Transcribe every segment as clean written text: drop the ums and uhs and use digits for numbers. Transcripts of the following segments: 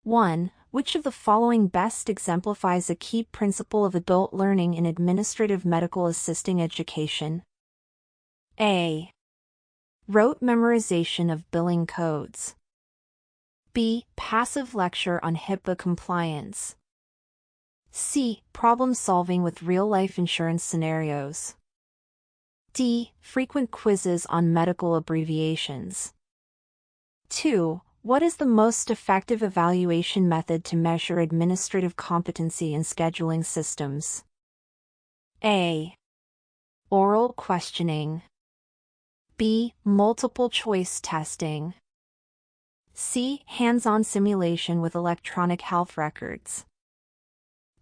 1. Which of the following best exemplifies a key principle of adult learning in administrative medical assisting education? A. Rote memorization of billing codes. B. Passive lecture on HIPAA compliance. C. Problem solving with real-life insurance scenarios. D. Frequent quizzes on medical abbreviations. 2. What is the most effective evaluation method to measure administrative competency in scheduling systems? A. Oral questioning. B. Multiple choice testing. C. Hands-on simulation with electronic health records.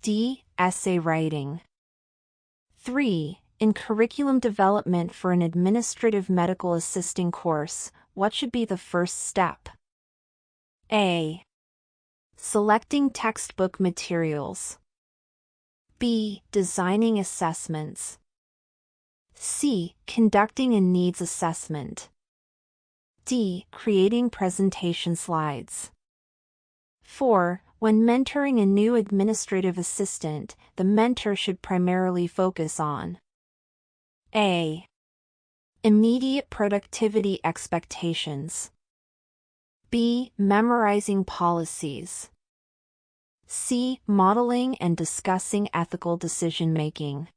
D. Essay writing. 3. In curriculum development for an administrative medical assisting course, what should be the first step? A. Selecting textbook materials. B. Designing assessments. C. Conducting a needs assessment. D. Creating presentation slides. 4. When mentoring a new administrative assistant, the mentor should primarily focus on A. Immediate productivity expectations. B. Memorizing policies. C. Modeling and discussing ethical decision-making.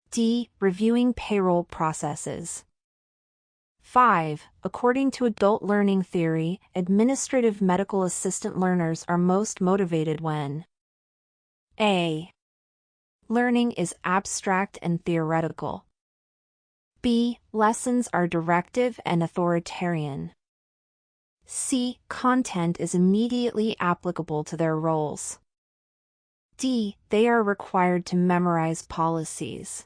D. Reviewing payroll processes. 5. According to adult learning theory, administrative medical assistant learners are most motivated when A. Learning is abstract and theoretical. B. Lessons are directive and authoritarian. C. Content is immediately applicable to their roles. D. They are required to memorize policies.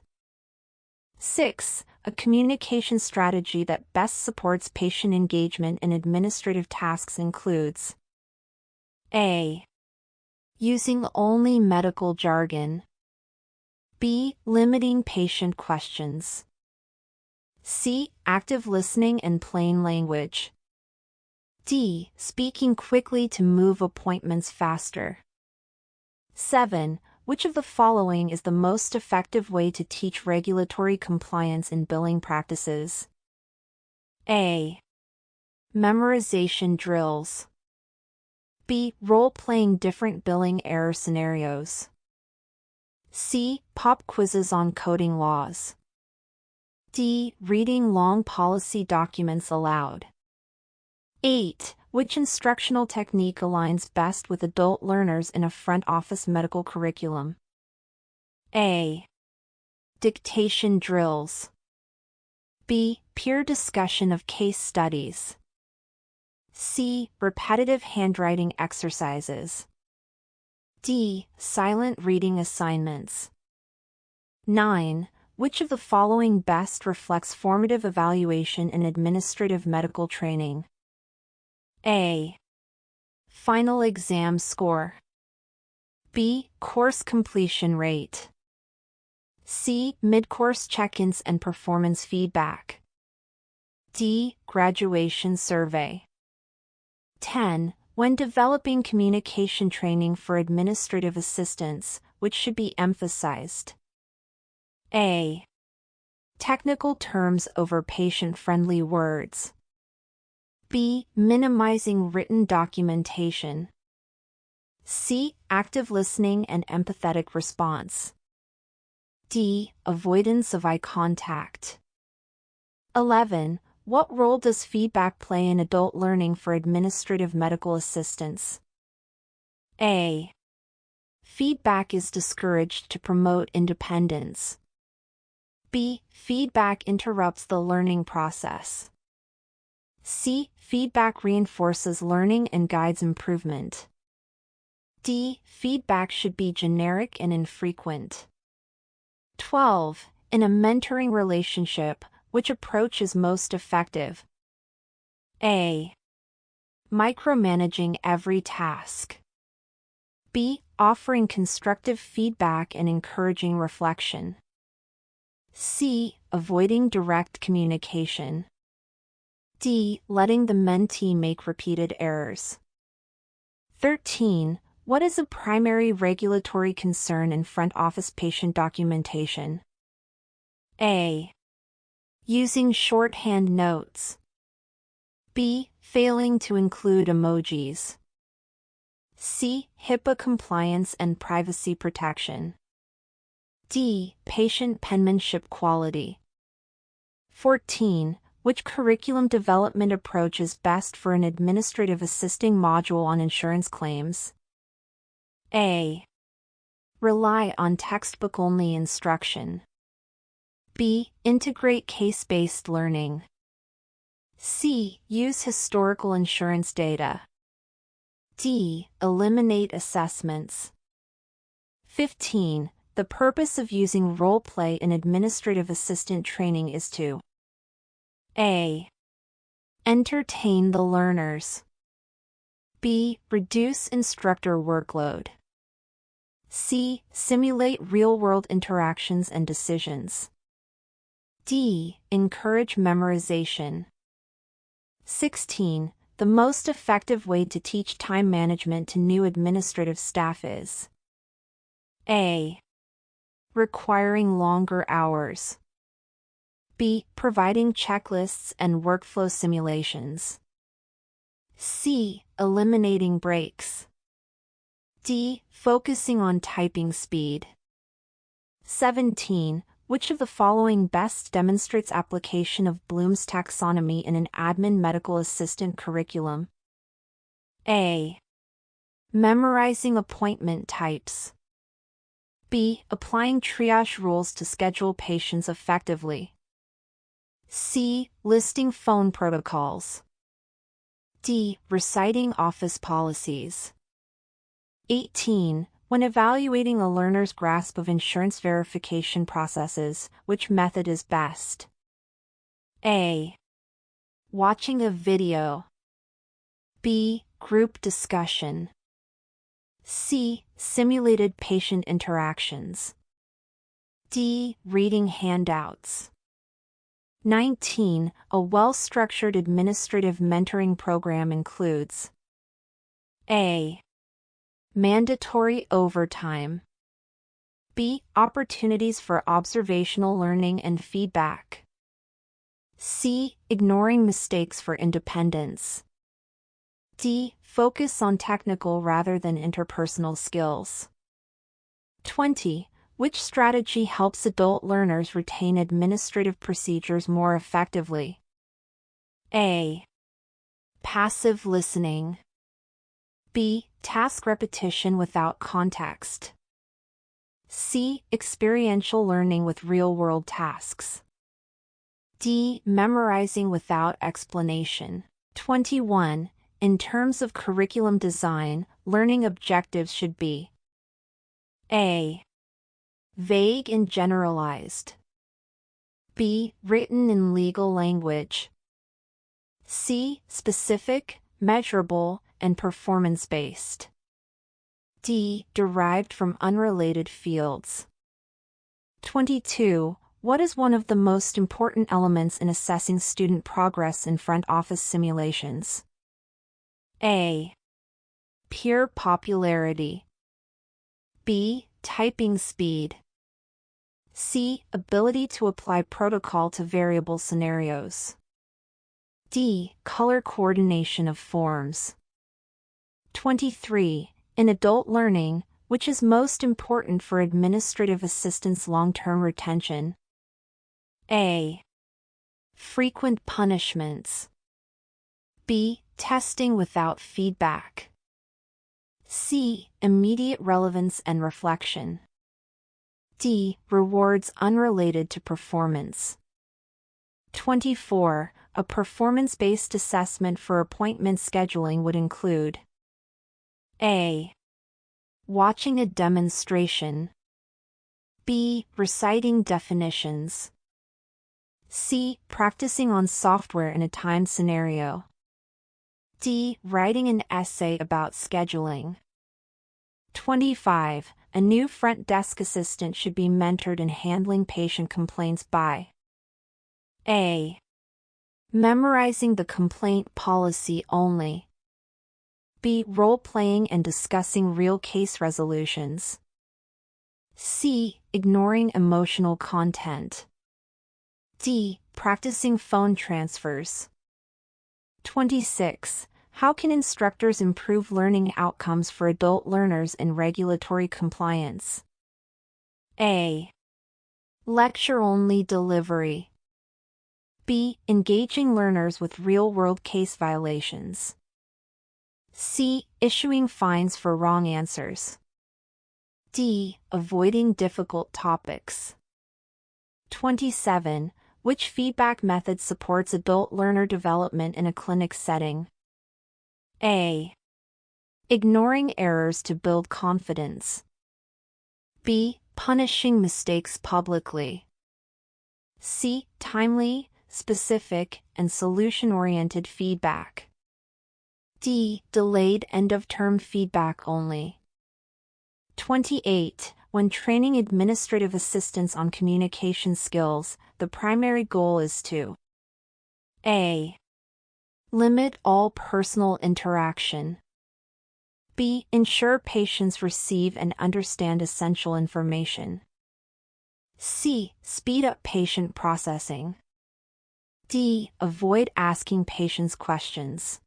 6. A communication strategy that best supports patient engagement in administrative tasks includes A. Using only medical jargon. B. Limiting patient questions. C. Active listening and plain language. D. Speaking quickly to move appointments faster. 7. Which of the following is the most effective way to teach regulatory compliance in billing practices? A. Memorization drills. B. Role-playing different billing error scenarios. C. Pop quizzes on coding laws. D. Reading long policy documents aloud. 8. Which instructional technique aligns best with adult learners in a front office medical curriculum? A. Dictation drills. B. Peer discussion of case studies. C. Repetitive handwriting exercises. D. Silent reading assignments. 9. Which of the following best reflects formative evaluation in administrative medical training? A. Final exam score. B. Course completion rate. C. Mid-course check-ins and performance feedback. D. Graduation survey. 10. When developing communication training for administrative assistants, which should be emphasized? A. Technical terms over patient-friendly words. B. Minimizing written documentation. C. Active listening and empathetic response. D. Avoidance of eye contact. 11. What role does feedback play in adult learning for administrative medical assistants? A. Feedback is discouraged to promote independence. B. Feedback interrupts the learning process. C. Feedback reinforces learning and guides improvement. D. Feedback should be generic and infrequent. 12. In a mentoring relationship, which approach is most effective? A. Micromanaging every task. B. Offering constructive feedback and encouraging reflection. C. Avoiding direct communication. D. Letting the mentee make repeated errors. 13. What is a primary regulatory concern in front office patient documentation? A. Using shorthand notes. B. Failing to include emojis. C. HIPAA compliance and privacy protection. D. Patient penmanship quality. 14. Which curriculum development approach is best for an administrative assisting module on insurance claims? A. Rely on textbook-only instruction. B. Integrate case-based learning. C. Use historical insurance data. D. Eliminate assessments. 15. The purpose of using role play in administrative assistant training is to A. Entertain the learners. B. Reduce instructor workload. C. Simulate real-world interactions and decisions. D. Encourage memorization. 16. The most effective way to teach time management to new administrative staff is A. Requiring longer hours. B. Providing checklists and workflow simulations. C. Eliminating breaks. D. Focusing on typing speed. 17. Which of the following best demonstrates application of Bloom's taxonomy in an admin medical assistant curriculum? A. Memorizing appointment types. B. Applying triage rules to schedule patients effectively. C. Listing phone protocols. D. Reciting office policies. 18. When evaluating a learner's grasp of insurance verification processes, which method is best? A. Watching a video. B. Group discussion. C. Simulated patient interactions. D. Reading handouts. 19. A well-structured administrative mentoring program includes A. Mandatory overtime. B. Opportunities for observational learning and feedback. C. Ignoring mistakes for independence. D. Focus on technical rather than interpersonal skills. 20. Which strategy helps adult learners retain administrative procedures more effectively? A. Passive listening. B. Task repetition without context. C. Experiential learning with real-world tasks. D. Memorizing without explanation. 21. In terms of curriculum design, learning objectives should be A. Vague and generalized. B. Written in legal language. C. Specific, measurable, and performance-based. D. Derived from unrelated fields. 22. What is one of the most important elements in assessing student progress in front office simulations? A. Peer popularity. B. Typing speed. C. Ability to apply protocol to variable scenarios. D. Color coordination of forms. 23. In adult learning, which is most important for administrative assistants' long-term retention? A. Frequent punishments. B. Testing without feedback. C. Immediate relevance and reflection. D. Rewards unrelated to performance. 24. A performance-based assessment for appointment scheduling would include A. Watching a demonstration. B. Reciting definitions. C. Practicing on software in a timed scenario. D. Writing an essay about scheduling. 25. A new front desk assistant should be mentored in handling patient complaints by A. Memorizing the complaint policy only. B. Role-playing and discussing real case resolutions. C. Ignoring emotional content. D. Practicing phone transfers. 26. How can instructors improve learning outcomes for adult learners in regulatory compliance? A. Lecture-only delivery. B. Engaging learners with real-world case violations. C. Issuing fines for wrong answers. D. Avoiding difficult topics. 27. Which feedback method supports adult learner development in a clinic setting? A. Ignoring errors to build confidence. B. Punishing mistakes publicly. C. Timely, specific, and solution-oriented feedback. D. Delayed end-of-term feedback only. 28. When training administrative assistants on communication skills, the primary goal is to A. Limit all personal interaction. B. Ensure patients receive and understand essential information. C. Speed up patient processing. D. Avoid asking patients questions.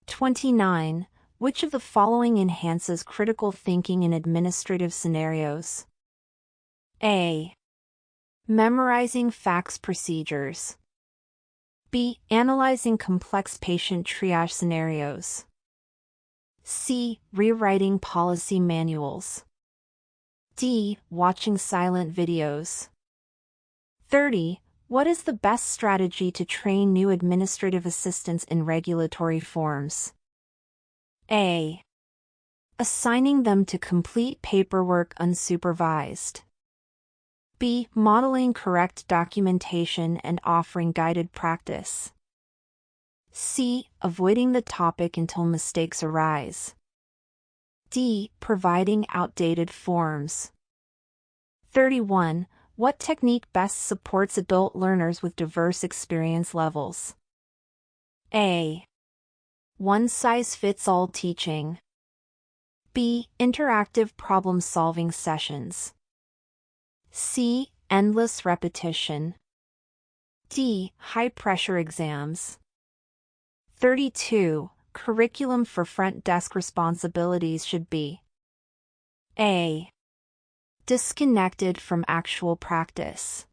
29. Which of the following enhances critical thinking in administrative scenarios? A. Memorizing fax procedures. B. Analyzing complex patient triage scenarios. C. Rewriting policy manuals. D. Watching silent videos. 30. What is the best strategy to train new administrative assistants in regulatory forms? A. Assigning them to complete paperwork unsupervised. B. Modeling correct documentation and offering guided practice. C. Avoiding the topic until mistakes arise. D. Providing outdated forms. 31. What technique best supports adult learners with diverse experience levels? A. One-size-fits-all teaching. B. Interactive problem-solving sessions. C. Endless repetition. D. High-pressure exams. 32. Curriculum for front desk responsibilities should be A. Disconnected from actual practice.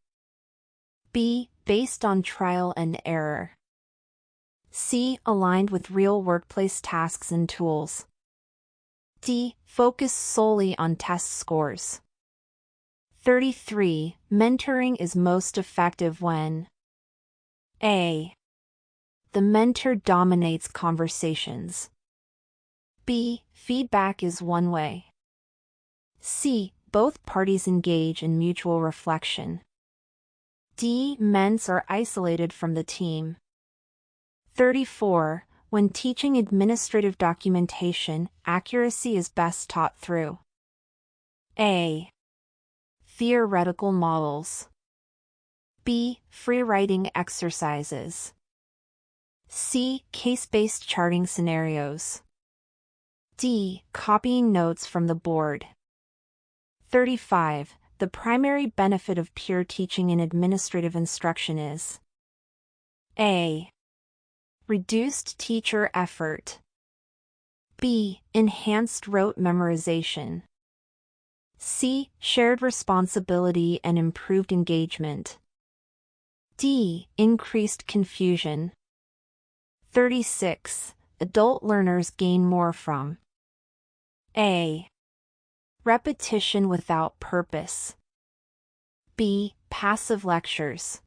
B. Based on trial and error. C. Aligned with real workplace tasks and tools. D. Focused solely on test scores. 33. Mentoring is most effective when A. The mentor dominates conversations. B. Feedback is one way. C. Both parties engage in mutual reflection. D. Ments are isolated from the team. 34. When teaching administrative documentation, accuracy is best taught through A. Theoretical models. B. Free writing exercises. C. Case-based charting scenarios. D. Copying notes from the board. 35. The primary benefit of peer teaching in administrative instruction is A. Reduced teacher effort. B. Enhanced rote memorization. C. Shared responsibility and improved engagement. D. Increased confusion. 36. Adult learners gain more from A. Repetition without purpose. B. Passive lectures.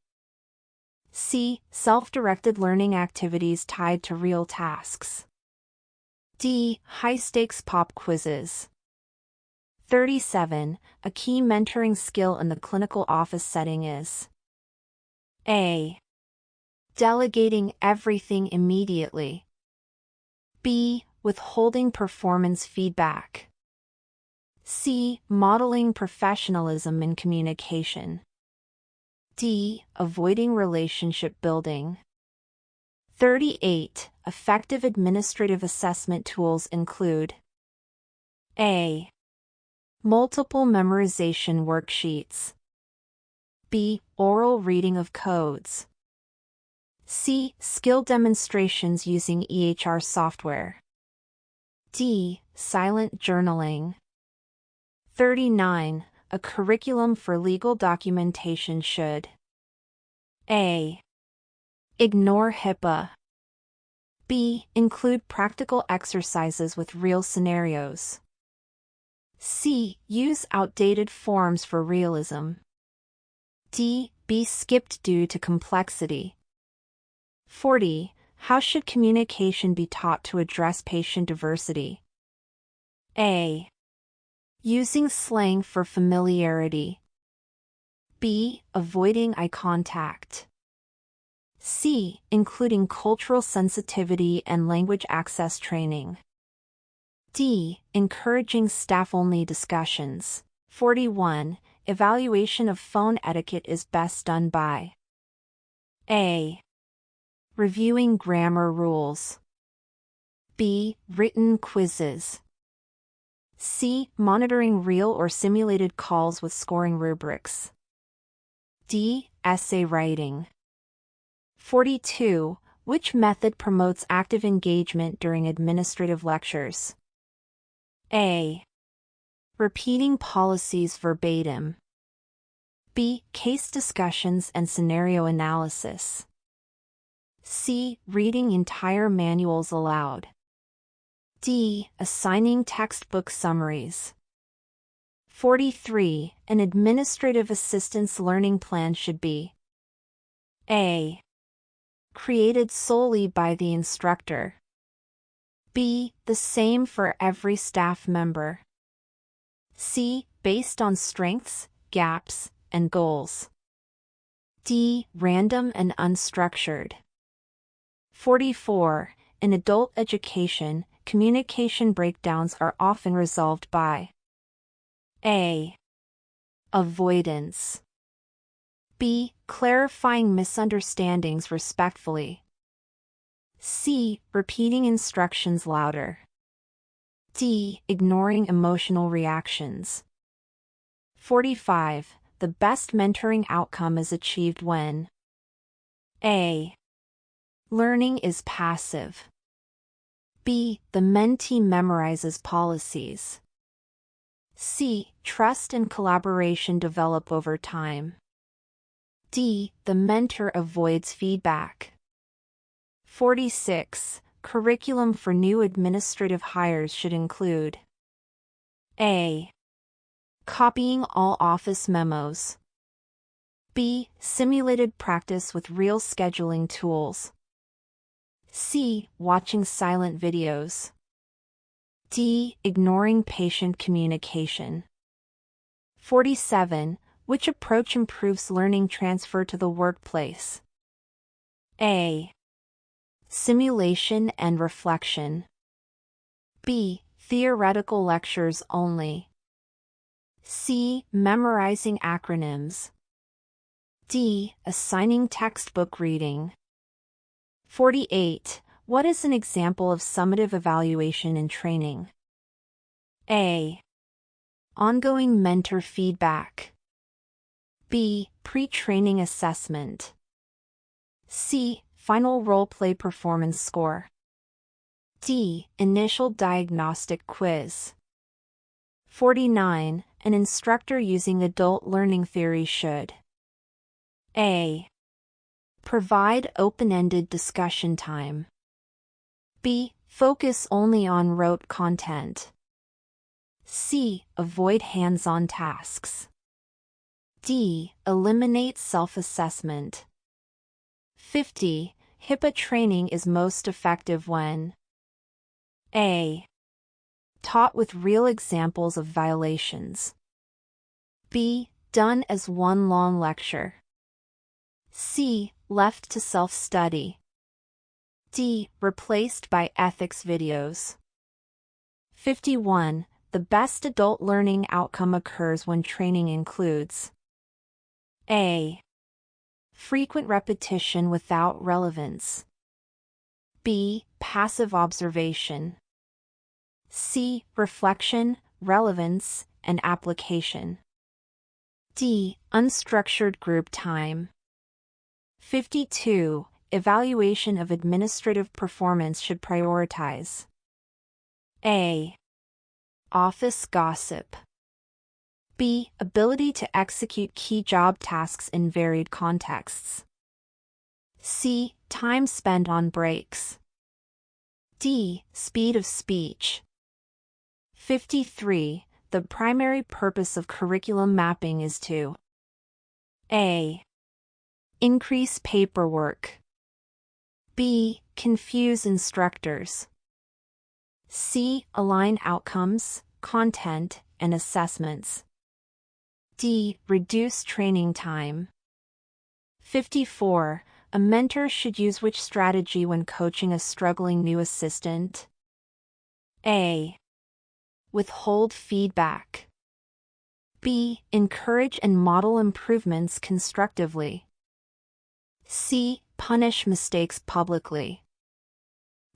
C. Self-directed learning activities tied to real tasks. D. High-stakes pop quizzes. 37. A key mentoring skill in the clinical office setting is A. Delegating everything immediately. B. Withholding performance feedback. C. Modeling professionalism in communication. D. Avoiding relationship building. 38. Effective administrative assessment tools include A. Multiple memorization worksheets. B. Oral reading of codes. C. Skill demonstrations using EHR software. D. Silent journaling. 39. A curriculum for legal documentation should A. Ignore HIPAA. B. Include practical exercises with real scenarios. C. Use outdated forms for realism. D. Be skipped due to complexity. 40. How should communication be taught to address patient diversity? A. Using slang for familiarity. B. Avoiding eye contact. C. Including cultural sensitivity and language access training. D. Encouraging staff-only discussions. 41. Evaluation of phone etiquette is best done by A. Reviewing grammar rules. B. Written quizzes. C. Monitoring real or simulated calls with scoring rubrics. D. Essay writing. 42. Which method promotes active engagement during administrative lectures? A. Repeating policies verbatim. B. Case discussions and scenario analysis. C. Reading entire manuals aloud. D. Assigning textbook summaries. 43. An administrative assistant's learning plan should be A. Created solely by the instructor. B. The same for every staff member. C. Based on strengths, gaps, and goals. D. Random and unstructured. 44. In adult education, communication breakdowns are often resolved by A. Avoidance. B. Clarifying misunderstandings respectfully. C. Repeating instructions louder. D. Ignoring emotional reactions. 45. The best mentoring outcome is achieved when A. Learning is passive. B. The mentee memorizes policies. C. Trust and collaboration develop over time. D. The mentor avoids feedback. 46. Curriculum for new administrative hires should include A. Copying all office memos. B. Simulated practice with real scheduling tools. C. Watching silent videos. D. Ignoring patient communication. 47. Which approach improves learning transfer to the workplace? A. Simulation and reflection. B. Theoretical lectures only. C. Memorizing acronyms. D. Assigning textbook reading. 48. What is an example of summative evaluation in training? A. Ongoing mentor feedback. B. Pre-training assessment. C. Final role-play performance score. D. Initial diagnostic quiz. 49. An instructor using adult learning theory should A. Provide open-ended discussion time. B. Focus only on rote content. C. Avoid hands-on tasks. D. Eliminate self-assessment. 50. HIPAA training is most effective when A. Taught with real examples of violations. B. Done as one long lecture. C. Left to self-study. D. Replaced by ethics videos. 51. The best adult learning outcome occurs when training includes A. Frequent repetition without relevance. B. Passive observation. C. Reflection, relevance, and application. D. Unstructured group time. 52. Evaluation of administrative performance should prioritize A. Office gossip. B. Ability to execute key job tasks in varied contexts. C. Time spent on breaks. D. Speed of speech. 53. The primary purpose of curriculum mapping is to A. Increase paperwork. B. Confuse instructors. C. Align outcomes, content, and assessments. D. Reduce training time. 54. A mentor should use which strategy when coaching a struggling new assistant? A. Withhold feedback. B. Encourage and model improvements constructively. C. Punish mistakes publicly.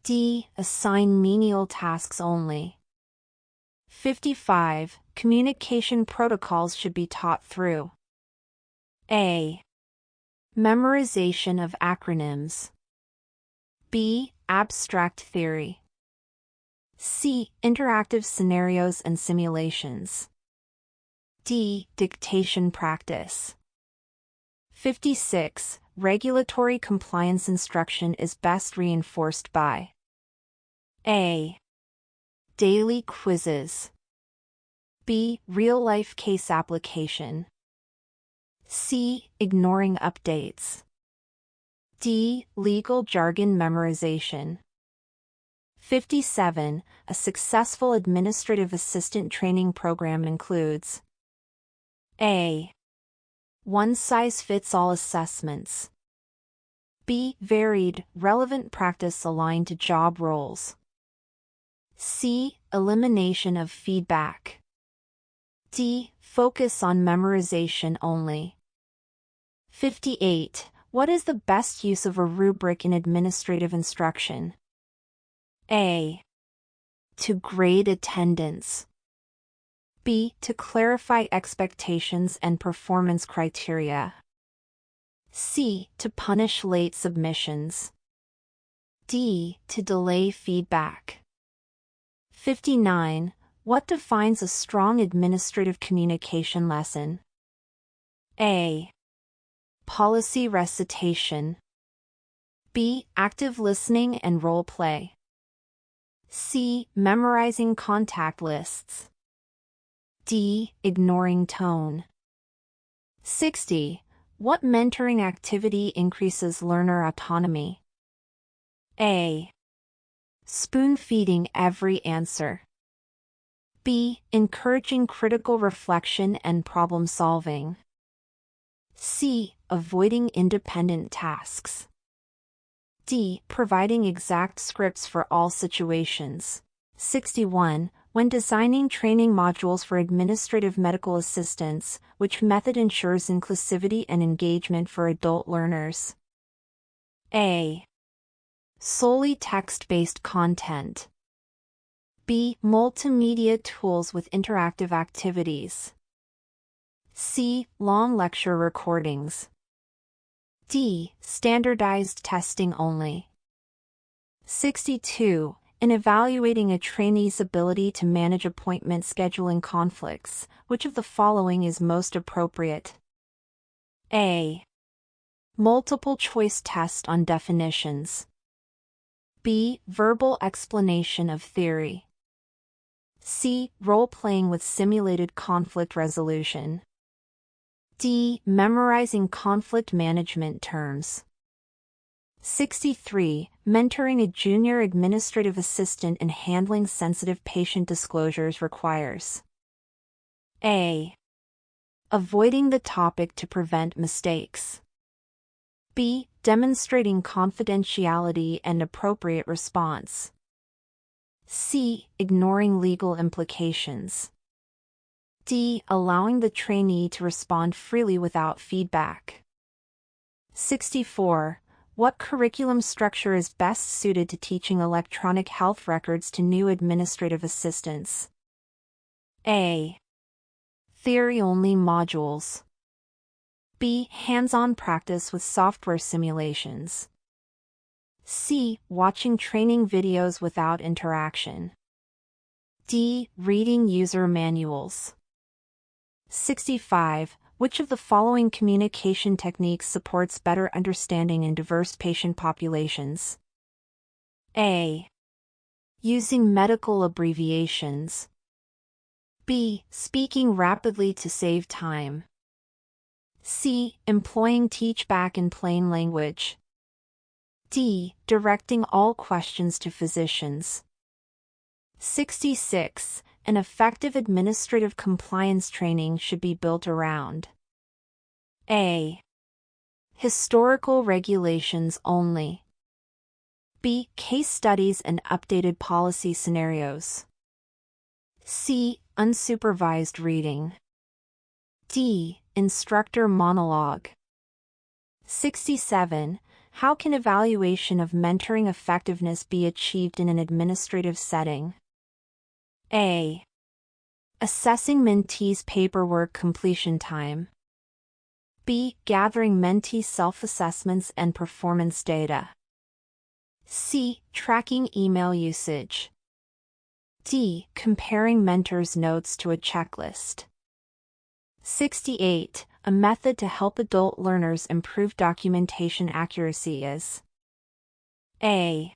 D. Assign menial tasks only. 55. Communication protocols should be taught through A. Memorization of acronyms. B. Abstract theory. C. Interactive scenarios and simulations. D. Dictation practice. 56. Regulatory compliance instruction is best reinforced by A. Daily quizzes. B. Real-life case application. C. Ignoring updates. D. Legal jargon memorization. 57. A successful administrative assistant training program includes A. One-size-fits-all assessments. B. Varied, relevant practice aligned to job roles. C. Elimination of feedback. D. Focus on memorization only. 58. What is the best use of a rubric in administrative instruction? A. To grade attendance. B. To clarify expectations and performance criteria. C. To punish late submissions. D. To delay feedback. 59. What defines a strong administrative communication lesson? A. Policy recitation. B. Active listening and role play. C. Memorizing contact lists. D. Ignoring tone. 60. What mentoring activity increases learner autonomy? A. Spoon-feeding every answer. B. Encouraging critical reflection and problem-solving. C. Avoiding independent tasks. D. Providing exact scripts for all situations. 61. When designing training modules for administrative medical assistants, which method ensures inclusivity and engagement for adult learners? A. Solely text-based content. B. Multimedia tools with interactive activities. C. Long lecture recordings. D. Standardized testing only. 62. In evaluating a trainee's ability to manage appointment scheduling conflicts, which of the following is most appropriate? A. Multiple choice test on definitions. B. Verbal explanation of theory. C. Role-playing with simulated conflict resolution. D. Memorizing conflict management terms. 63. Mentoring a junior administrative assistant in handling sensitive patient disclosures requires A. Avoiding the topic to prevent mistakes. B. Demonstrating confidentiality and appropriate response. C. Ignoring legal implications. D. Allowing the trainee to respond freely without feedback. 64. What curriculum structure is best suited to teaching electronic health records to new administrative assistants? A. Theory-only modules. B. Hands-on practice with software simulations. C. Watching training videos without interaction. D. Reading user manuals. 65. Which of the following communication techniques supports better understanding in diverse patient populations? A. Using medical abbreviations. B. Speaking rapidly to save time. C. Employing teach-back in plain language. D. Directing all questions to physicians. 66. An effective administrative compliance training should be built around A. Historical regulations only. B. Case studies and updated policy scenarios. C. Unsupervised reading. D. Instructor monologue. 67. How can evaluation of mentoring effectiveness be achieved in an administrative setting? A. Assessing mentees' paperwork completion time. B. Gathering mentee self-assessments and performance data. C. Tracking email usage. D. Comparing mentors' notes to a checklist. 68. A method to help adult learners improve documentation accuracy is A.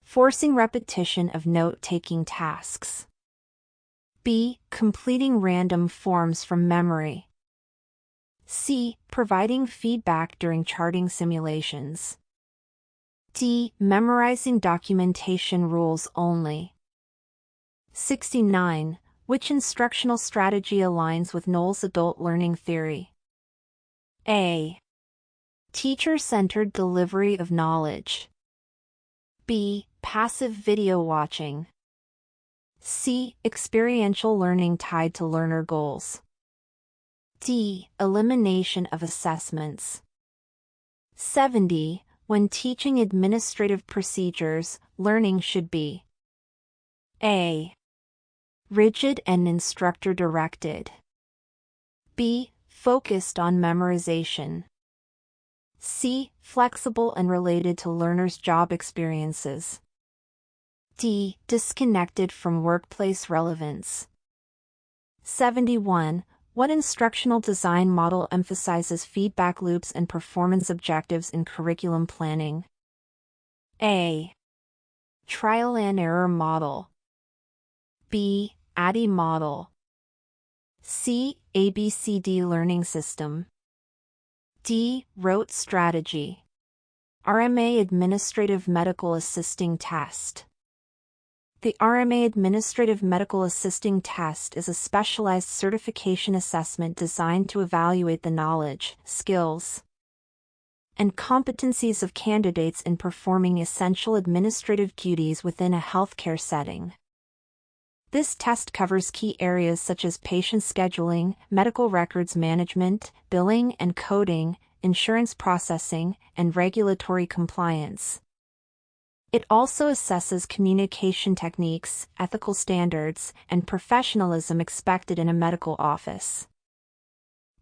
Forcing repetition of note-taking tasks. B. Completing random forms from memory. C. Providing feedback during charting simulations. D. Memorizing documentation rules only. 69. Which instructional strategy aligns with Knoll's adult learning theory? A. Teacher-centered delivery of knowledge. B. Passive video watching. C. Experiential learning tied to learner goals. D. Elimination of assessments. 70. When teaching administrative procedures, learning should be A. Rigid and instructor-directed. B. Focused on memorization. C. Flexible and related to learners' job experiences. D. Disconnected from workplace relevance. 71. What instructional design model emphasizes feedback loops and performance objectives in curriculum planning? A. Trial and error model. B. ADDIE model. C. ABCD learning system. D. Rote strategy. RMA Administrative Medical Assisting Test. The RMA Administrative Medical Assisting Test is a specialized certification assessment designed to evaluate the knowledge, skills, and competencies of candidates in performing essential administrative duties within a healthcare setting. This test covers key areas such as patient scheduling, medical records management, billing and coding, insurance processing, and regulatory compliance. It also assesses communication techniques, ethical standards, and professionalism expected in a medical office.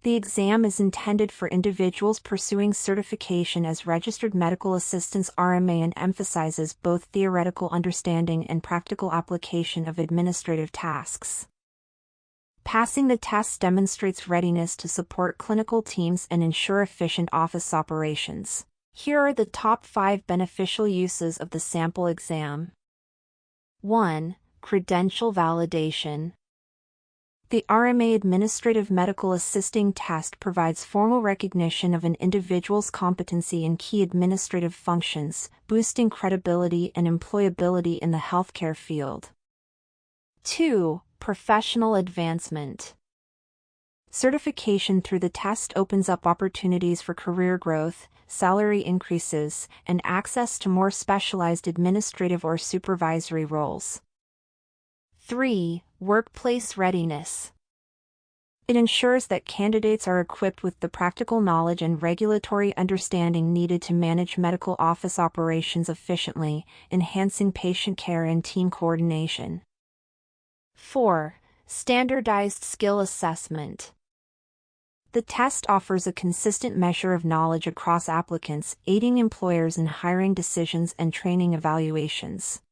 The exam is intended for individuals pursuing certification as registered medical assistants RMA and emphasizes both theoretical understanding and practical application of administrative tasks. Passing the test demonstrates readiness to support clinical teams and ensure efficient office operations. Here are the top 5 beneficial uses of the sample exam. 1. Credential validation. The RMA Administrative Medical Assisting Test provides formal recognition of an individual's competency in key administrative functions, boosting credibility and employability in the healthcare field. 2. Professional advancement. Certification through the test opens up opportunities for career growth, salary increases, and access to more specialized administrative or supervisory roles. 3. Workplace readiness. It ensures that candidates are equipped with the practical knowledge and regulatory understanding needed to manage medical office operations efficiently, enhancing patient care and team coordination. 4. Standardized skill assessment. The test offers a consistent measure of knowledge across applicants, aiding employers in hiring decisions and training evaluations.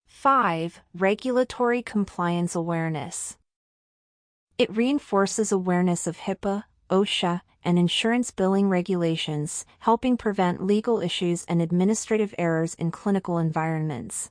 5. Regulatory compliance awareness. It reinforces awareness of HIPAA, OSHA, and insurance billing regulations, helping prevent legal issues and administrative errors in clinical environments.